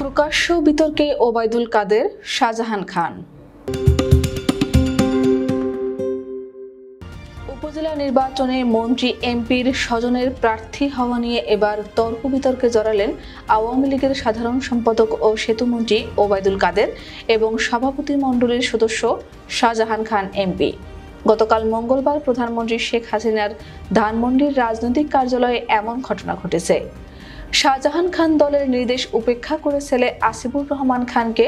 প্রকাশ্য বিতর্কে ওবায়দুল কাদের, শাহজাহান খান। উপজেলা নির্বাচনে মন্ত্রী এমপির স্বজনের প্রার্থী হওয়া নিয়ে এবার তর্ক বিতর্কে জড়ালেন আওয়ামী লীগের সাধারণ সম্পাদক ও সেতুমন্ত্রী ওবায়দুল কাদের এবং সভাপতিমণ্ডলীর সদস্য শাহজাহান খান এমপি। গতকাল মঙ্গলবার প্রধানমন্ত্রী শেখ হাসিনার ধানমন্ডির রাজনৈতিক কার্যালয়ে এমন ঘটনা ঘটেছে। শাহজাহান খান দলের নির্দেশ উপেক্ষা করে ছেলে আসিফুর রহমান খানকে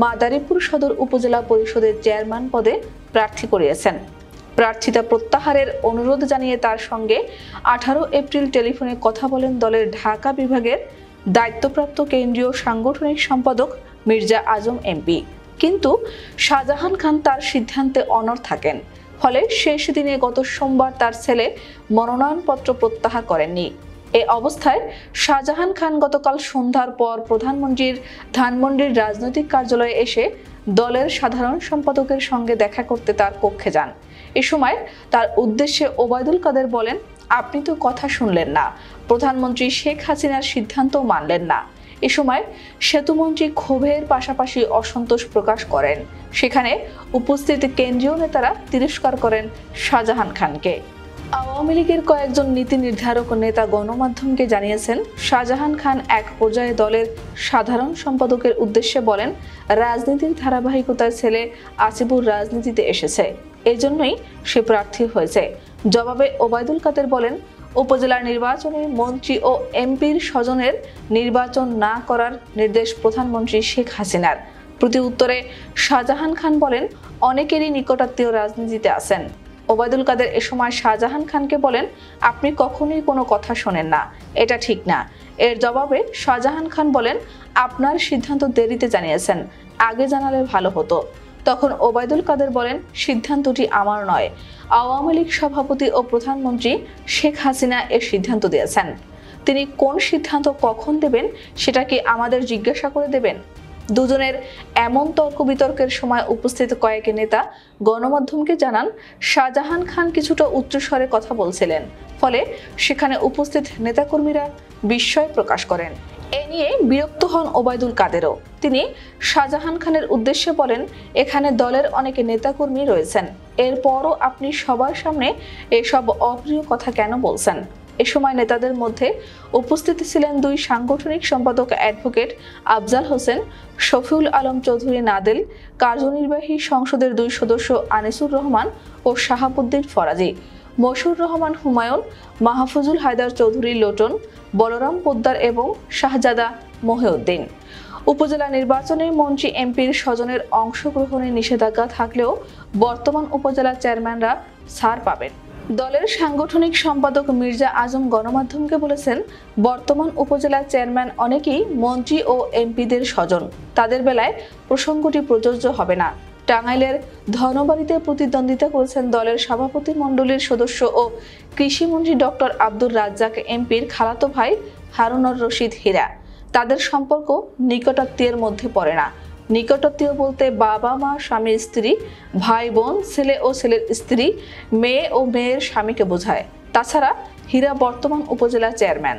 মাদারীপুর সদর উপজেলা পরিষদের চেয়ারম্যান পদে প্রার্থী করিয়েছেন। প্রার্থিতা প্রত্যাহারের অনুরোধ জানিয়ে তার সঙ্গে 18 এপ্রিল টেলিফোনে কথা বলেন দলের ঢাকা বিভাগের দায়িত্বপ্রাপ্ত কেন্দ্রীয় সাংগঠনিক সম্পাদক মির্জা আজম এমপি। কিন্তু শাহজাহান খান তার সিদ্ধান্তে অনড় থাকেন। ফলে শেষ দিনে গত সোমবার তার ছেলে মনোনয়নপত্র প্রত্যাহার করেননি। এ অবস্থায় শাহজাহান খান গতকাল সন্ধ্যার পর প্রধানমন্ত্রীর ধানমন্ডির রাজনৈতিক কার্যালয়ে এসে দলের সাধারণ সম্পাদকের সঙ্গে দেখা করতে তার কক্ষে যান। এ সময় তার উদ্দেশ্যে ওবায়দুল কাদের বলেন, আপনি তো কথা শুনলেন না, প্রধানমন্ত্রী শেখ হাসিনার সিদ্ধান্ত মানলেন না। এ সময় সেতুমন্ত্রী ক্ষোভের পাশাপাশি অসন্তোষ প্রকাশ করেন। সেখানে উপস্থিত কেন্দ্রীয় নেতারা তিরস্কার করেন শাহজাহান খানকে। আওয়ামী লীগের কয়েকজন নীতি নির্ধারক নেতা গণমাধ্যমকে জানিয়েছেন, শাহজাহান খান এক পর্যায়ে দলের সাধারণ সম্পাদকের উদ্দেশ্যে বলেন, রাজনীতির ধারাবাহিকতায় ছেলে আসিফুর রাজনীতিতে এসেছে, এজন্যই সে প্রার্থী হয়েছে। জবাবে ওবায়দুল কাদের বলেন, উপজেলার নির্বাচনে মন্ত্রী ও এমপির স্বজনের নির্বাচন না করার নির্দেশ প্রধানমন্ত্রী শেখ হাসিনার। প্রতি উত্তরে শাহজাহান খান বলেন, অনেকেরই নিকটাত্মীয় রাজনীতিতে আছেন। ওবায়দুল কাদের এ সময় শাহজাহান খানকে বলেন, আপনি কখনোই কোনো কথা শোনেন না, এটা ঠিক না। এর জবাবে শাহজাহান খান বলেন, আপনার সিদ্ধান্ত দেরিতে জানিয়েছেন, আগে জানালে ভালো হতো। তখন ওবায়দুল কাদের বলেন, সিদ্ধান্তটি আমার নয়, আওয়ামী লীগ সভাপতি ও প্রধানমন্ত্রী শেখ হাসিনা এর সিদ্ধান্ত দিয়েছেন। তিনি কোন সিদ্ধান্ত কখন দেবেন সেটা কি আমাদের জিজ্ঞাসা করে দেবেন? দুজনের এমন তর্ক বিতর্কের সময় উপস্থিত কয়েক নেতা গণমাধ্যমকে জানান, শাহজাহান খান কিছুটা উচ্চস্বরে কথা বলছিলেন, ফলে সেখানে উপস্থিত নেতাকর্মীরা বিস্ময় প্রকাশ করেন। এ নিয়ে বিরক্ত হন ওবায়দুল কাদেরও। তিনি শাহজাহান খানের উদ্দেশ্যে বলেন, এখানে দলের অনেক নেতাকর্মী রয়েছেন, এরপরও আপনি সবার সামনে এসব অপ্রিয় কথা কেন বলছেন? এ সময় নেতাদের মধ্যে উপস্থিত ছিলেন দুই সাংগঠনিক সম্পাদক অ্যাডভোকেট আফজাল হোসেন, শফিউল আলম চৌধুরী নাদেল, কার্যনির্বাহী সংসদের দুই সদস্য আনিসুর রহমান ও শাহাবুদ্দিন ফরাজি, মশিউর রহমান হুমায়ুন, মাহফুজুল হায়দার চৌধুরী লোটন, বলরাম পোদ্দার এবং শাহজাদা মহিউদ্দিন। উপজেলা নির্বাচনে মন্ত্রী এমপির স্বজনের অংশগ্রহণে নিষেধাজ্ঞা থাকলেও বর্তমান উপজেলা চেয়ারম্যানরা ছাড় পাবেন। দলের সাংগঠনিক সম্পাদক মির্জা আজম গণমাধ্যমকে বলেছেন, বর্তমান উপজেলার চেয়ারম্যান অনেকেই মন্ত্রী ও এমপিদের স্বজন, তাদের বেলায় প্রসঙ্গটি প্রযোজ্য হবে না। টাঙ্গাইলের ধনবাড়িতে প্রতিদ্বন্দ্বিতা করেছেন দলের সভাপতিমণ্ডলীর সদস্য ও কৃষিমন্ত্রী ডক্টর আব্দুর রাজ্জাক এমপির খালাতো ভাই হারুনুর রশিদ হীরা। তাদের সম্পর্ক নিকটাত্মীয়ের মধ্যে পড়ে না। নিকটাত্মীয় বলতে বাবা মা স্বামী স্ত্রী, ভাই বোন, ছেলে ও ছেলের স্ত্রী, মেয়ে ও মেয়ের স্বামীকে বোঝায়। তাছাড়া হীরা বর্তমান উপজেলা চেয়ারম্যান।